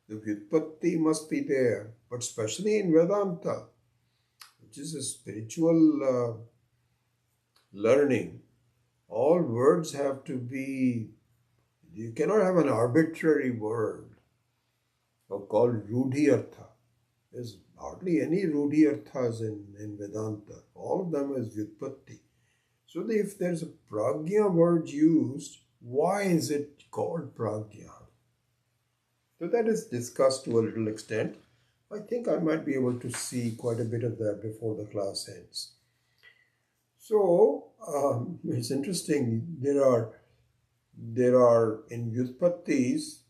The vyutpatti must be there, but especially in Vedanta, which is a spiritual learning, all words have to be, you cannot have an arbitrary word called rudhi-artha. There's hardly any rudhi-arthas in Vedanta. All of them is vyutpatti. So if there's a pragya word used, why is it called pragya? So that is discussed to a little extent. I think I might be able to see quite a bit of that before the class ends. So it's interesting. There are in vyutpattis,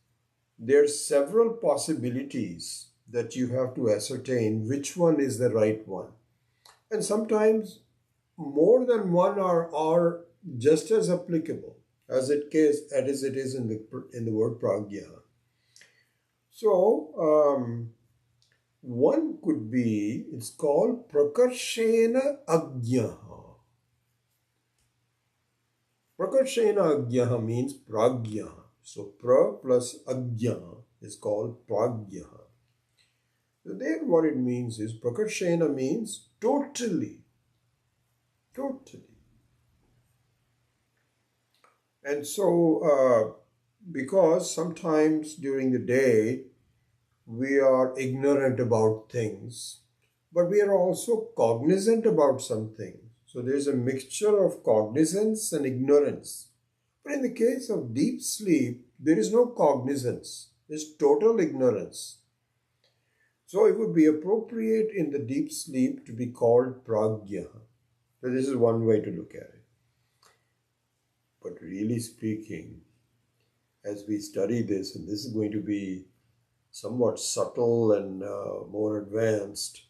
there are several possibilities that you have to ascertain which one is the right one, and sometimes more than one are just as applicable as it is in the word pragya. So one could be, it's called prakarshena agyaha. Prakarshena agyaha means pragya. So pra plus agya is called pragya. So there what it means is, prakarshena means totally. And so because sometimes during the day we are ignorant about things, but we are also cognizant about some things. So there's a mixture of cognizance and ignorance. But in the case of deep sleep, there is no cognizance, there's total ignorance. So it would be appropriate in the deep sleep to be called pragya. So this is one way to look at it. But really speaking, as we study this, and this is going to be somewhat subtle and more advanced,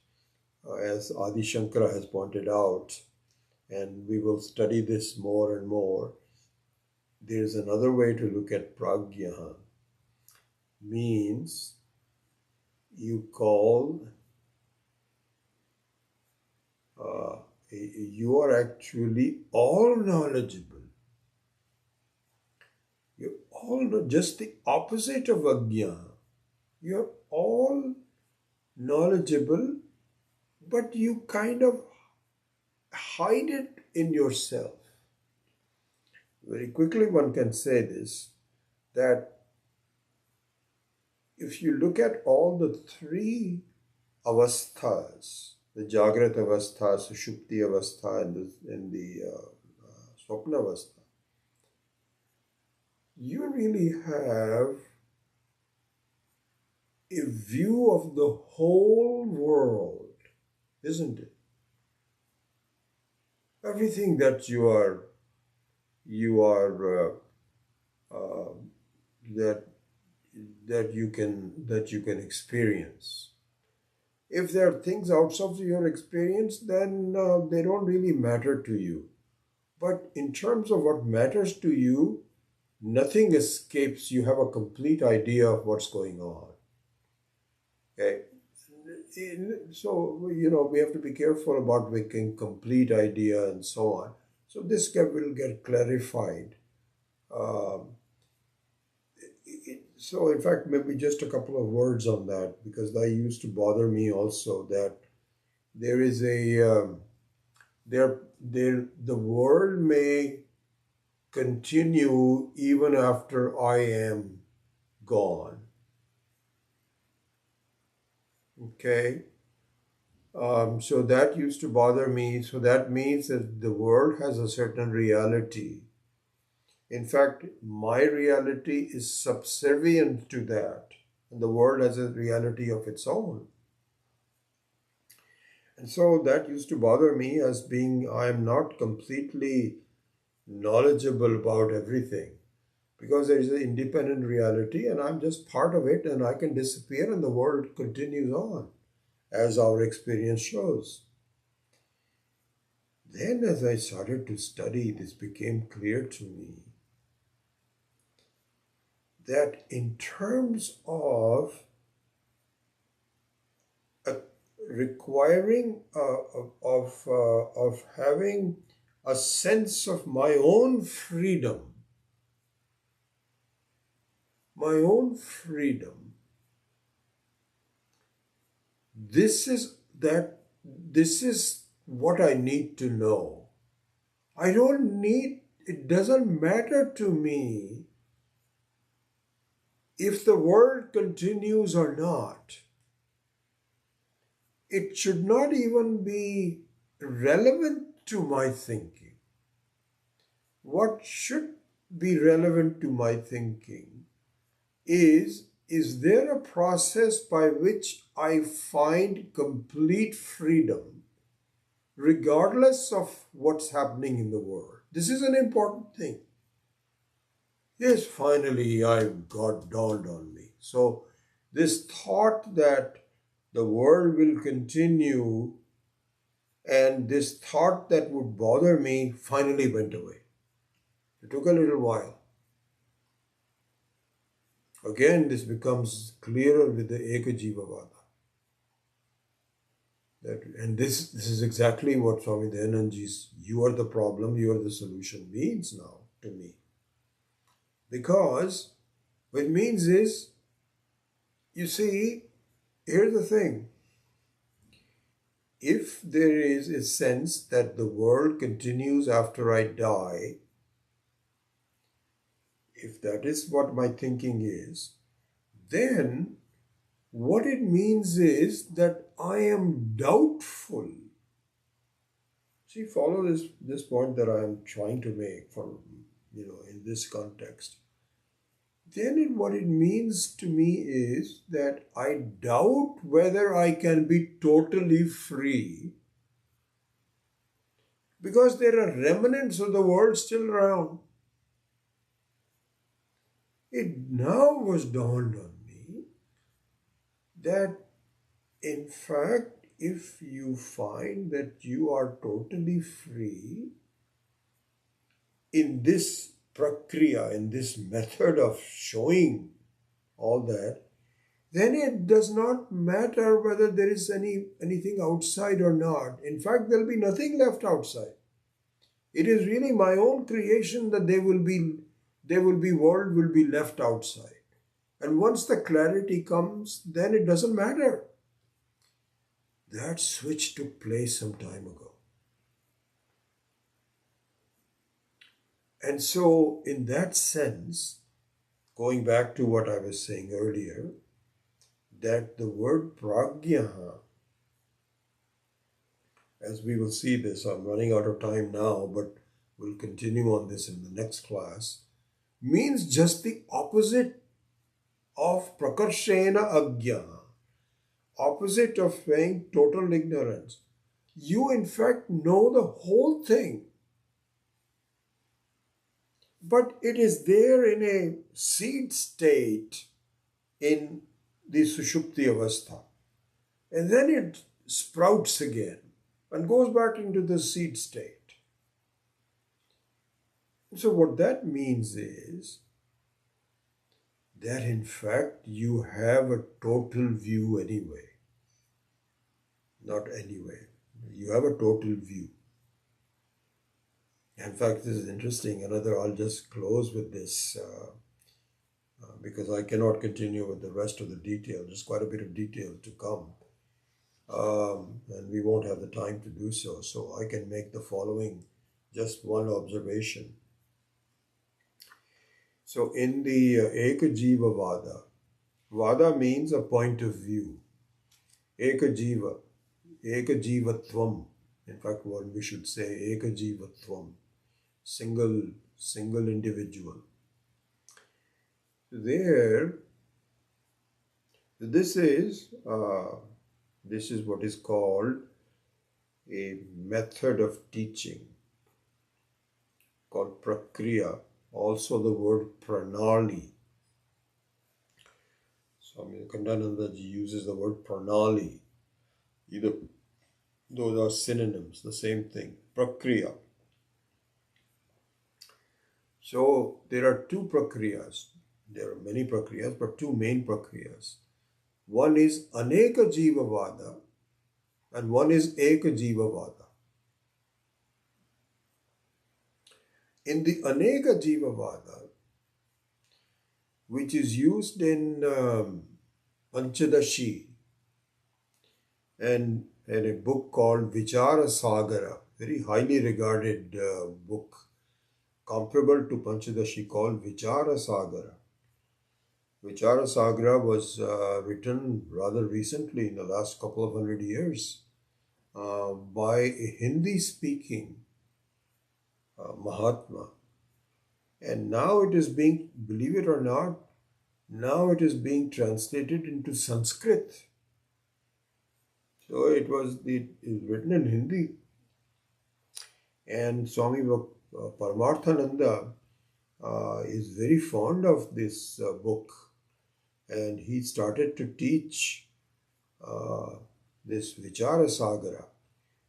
as Adi Shankara has pointed out, and we will study this more and more. There's another way to look at pragya. Means you call, you are actually all knowledgeable. You all know, just the opposite of ajna. You're all knowledgeable, but you kind of hide it in yourself. Very quickly one can say this, that if you look at all the three avasthas, the Jagrat avastha, Sushupti avastha, and the Swapna avastha, you really have a view of the whole world, isn't it? Everything that that you can experience. If there are things outside of your experience, then they don't really matter to you. But in terms of what matters to you, nothing escapes. You have a complete idea of what's going on. Okay? So, we have to be careful about making complete idea and so on. So this will get clarified. So in fact, maybe just a couple of words on that, because that used to bother me also, that there is the world may continue even after I am gone. Okay? So that used to bother me. So that means that the world has a certain reality. In fact, my reality is subservient to that, and the world has a reality of its own. And so that used to bother me as being, I am not completely knowledgeable about everything, because there is an independent reality and I'm just part of it, and I can disappear and the world continues on as our experience shows. Then as I started to study, this became clear to me that in terms of requiring of having a sense of my own freedom, this is what I need to know. It doesn't matter to me if the world continues or not. It should not even be relevant to my thinking. What should be relevant to my thinking is there a process by which I find complete freedom regardless of what's happening in the world? This is an important thing. Yes, finally God dawned on me. So this thought that the world will continue and this thought that would bother me finally went away. It took a little while. Again, this becomes clearer with the Ekajivavada. And this is exactly what Swami Dayanandaji's "you are the problem, you are the solution" means now to me. Because what it means is, you see, here's the thing. If there is a sense that the world continues after I die, if that is what my thinking is, then what it means is that I am doubtful. See, follow this point that I am trying to make for in this context, then what it means to me is that I doubt whether I can be totally free because there are remnants of the world still around. It now was dawned on me that in fact, if you find that you are totally free in this prakriya, in this method of showing all that, then it does not matter whether there is anything outside or not. In fact, there will be nothing left outside. It is really my own creation that world will be left outside. And once the clarity comes, then it doesn't matter. That switch took place some time ago. And so, in that sense, going back to what I was saying earlier, that the word pragya, as we will see this, I'm running out of time now, but we'll continue on this in the next class, means just the opposite of prakarshena agya, opposite of saying total ignorance. You in fact know the whole thing, but it is there in a seed state in the sushupti avastha, and then it sprouts again and goes back into the seed state. So what that means is that in fact you have a total view anyway. Not anyway. You have a total view. In fact, this is interesting. I'll just close with this because I cannot continue with the rest of the detail. There's quite a bit of detail to come. And we won't have the time to do so. So I can make the following, just one observation. So in the Ekajiva Vada, Vada means a point of view. Ekajiva, Ekajivatvam. In fact, what we should say, Ekajivatvam. Single individual. There, this is what is called a method of teaching called prakriya. Also the word pranali. Swami Akhandananda ji uses the word pranali. Either those are synonyms, the same thing. Prakriya. So there are two prakriyas. There are many prakriyas, but two main prakriyas. One is aneka jiva vada and one is eka jiva vada. In the aneka jiva vada, which is used in Panchadashi and in a book called Vichara Sagara, very highly regarded book, comparable to Panchadashi, called Vichara Sagara. Vichara Sagara was written rather recently, in the last couple of 100 years, by a Hindi-speaking Mahatma. And now it is being, believe it or not, now it is being translated into Sanskrit. So it was written in Hindi. And Swami Paramarthananda is very fond of this book. And he started to teach this Vichara Sagara.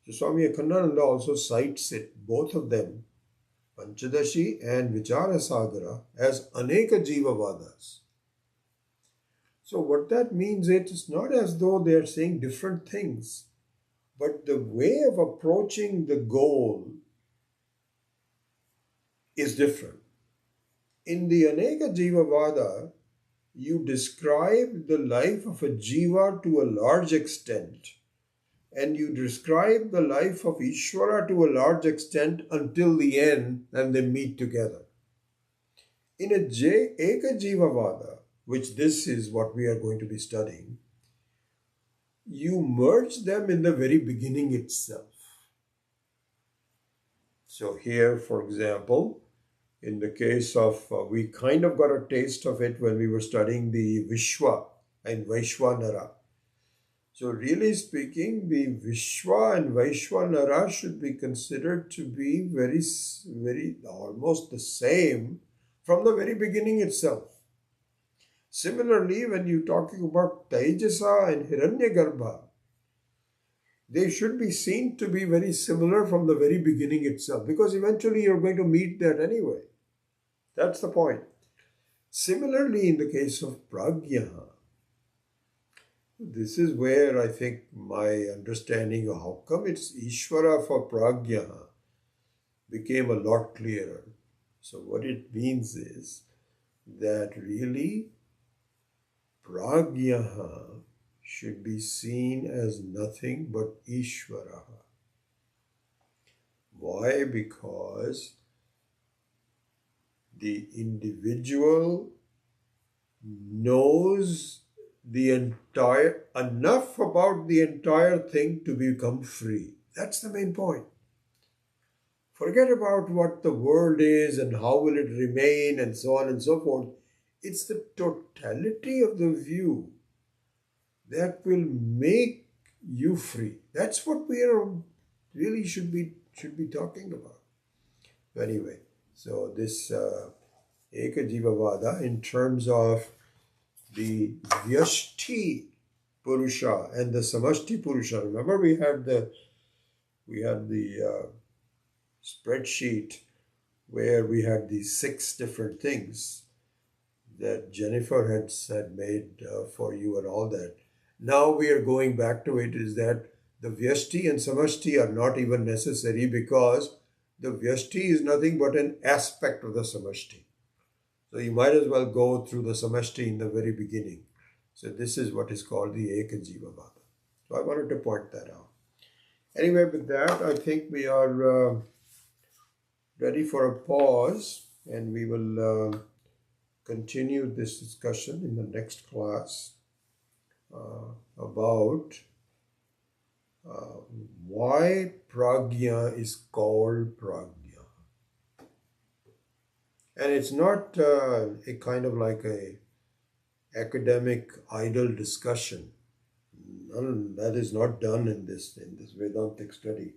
So Swami Akhandananda also cites it, both of them, Panchadashi and Vichara Sagara, as Aneka Jiva Vadas. So what that means, it is not as though they are saying different things, but the way of approaching the goal is different. In the Aneka Jiva Vada, you describe the life of a jiva to a large extent, and you describe the life of Ishvara to a large extent until the end, and they meet together. In a Eka Jiva Vada, which this is what we are going to be studying, you merge them in the very beginning itself. So here, for example, In the case of, we kind of got a taste of it when we were studying the Vishwa and Vaishwanara. So, really speaking, the Vishwa and Vaishwanara should be considered to be very almost the same from the very beginning itself. Similarly, when you're talking about Tejasa and Hiranyagarbha, they should be seen to be very similar from the very beginning itself, because eventually you're going to meet that anyway. That's the point. Similarly, in the case of Pragya, this is where I think my understanding of how come it's Ishvara for Pragya became a lot clearer. So, what it means is that really Pragya should be seen as nothing but Ishvara. Why? Because the individual knows the entire enough about the entire thing to become free. That's the main point. Forget about what the world is and how will it remain and so on and so forth. It's the totality of the view that will make you free. That's what we are really should be talking about. Anyway, so this Ekajivavada in terms of the Vyashti Purusha and the Samashti Purusha. Remember, we had the spreadsheet where we had these 6 different things that Jennifer had made for you and all that. Now we are going back to it. Is that the Vyashti and Samashti are not even necessary, because the Vyashti is nothing but an aspect of the Samashti. So you might as well go through the Samashti in the very beginning. So this is what is called the Ekajivavada. So I wanted to point that out. Anyway, with that, I think we are ready for a pause, and we will continue this discussion in the next class about why Pragya is called Pragya. And it's not a kind of like a academic idle discussion. None that is not done in this Vedantic study.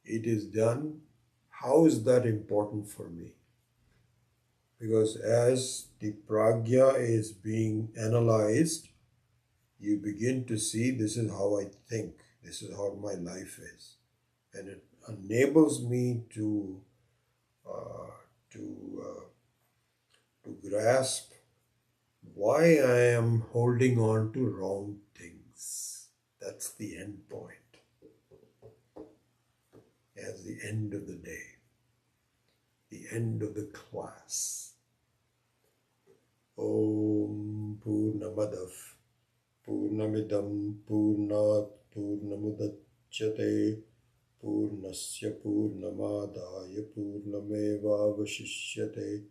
It is done. How is that important for me? Because as the Pragya is being analyzed, you begin to see this is how I think, this is how my life is. And it enables me to grasp why I am holding on to wrong things. That's the end point. As the end of the day, the end of the class. Om Purnamadav Purnamidam Purnat Purnamudachyate Purnasya Purnamadaya Purnamevavashishyate.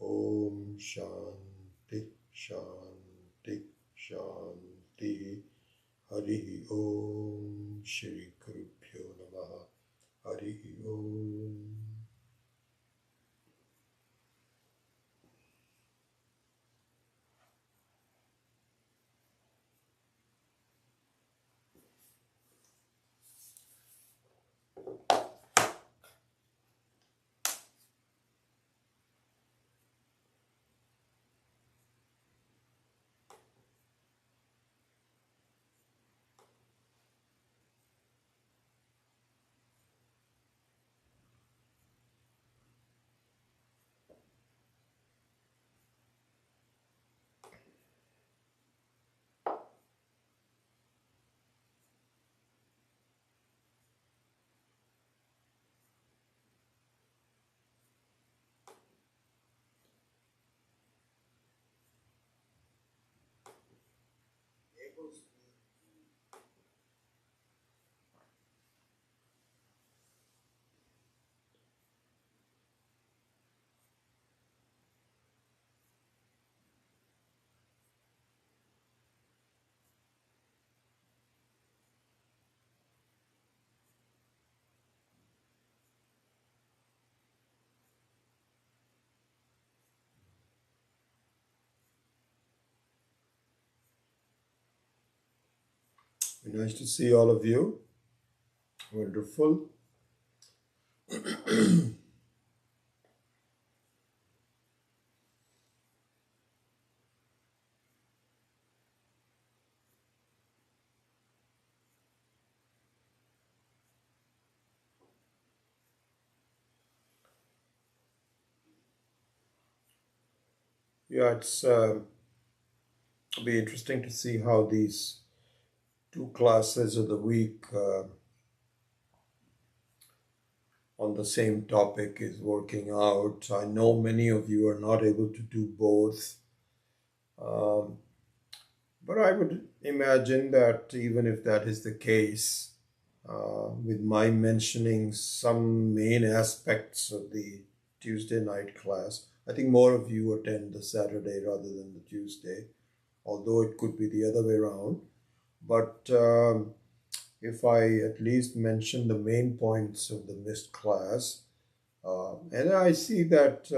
Om Shanti Shanti Shanti. Hari Om Shri Gurubhyo Namaha. Hari Om. Nice to see all of you. Wonderful. Yeah, it'll be interesting to see how these two classes of the week on the same topic is working out. I know many of you are not able to do both, um, but I would imagine that even if that is the case, with my mentioning some main aspects of the Tuesday night class, I think more of you attend the Saturday rather than the Tuesday, although it could be the other way around. But if I at least mention the main points of the missed class, and I see that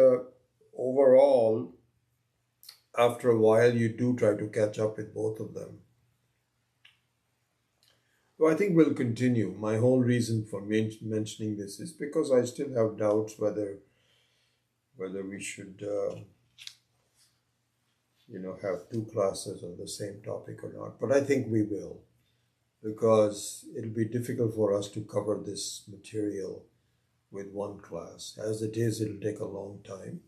overall, after a while, you do try to catch up with both of them. So I think we'll continue. My whole reason for mentioning this is because I still have doubts whether we should, have two classes on the same topic or not. But I think we will, because it'll be difficult for us to cover this material with one class. As it is, it'll take a long time,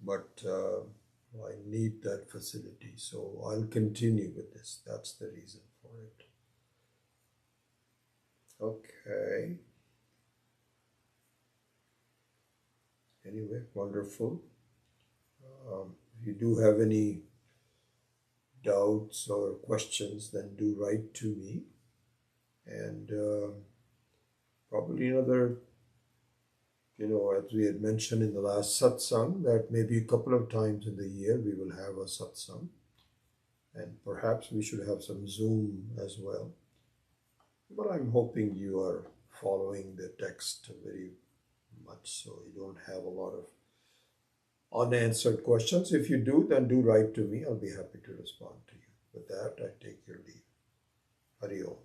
but I need that facility. So I'll continue with this. That's the reason for it. Okay. Anyway, wonderful. If you do have any doubts or questions, then do write to me. And probably another, as we had mentioned in the last satsang, that maybe a couple of times in the year we will have a satsang. And perhaps we should have some Zoom as well. But I'm hoping you are following the text very much so you don't have a lot of unanswered questions. If you do, then do write to me. I'll be happy to respond to you. With that, I take your leave. Hari Om.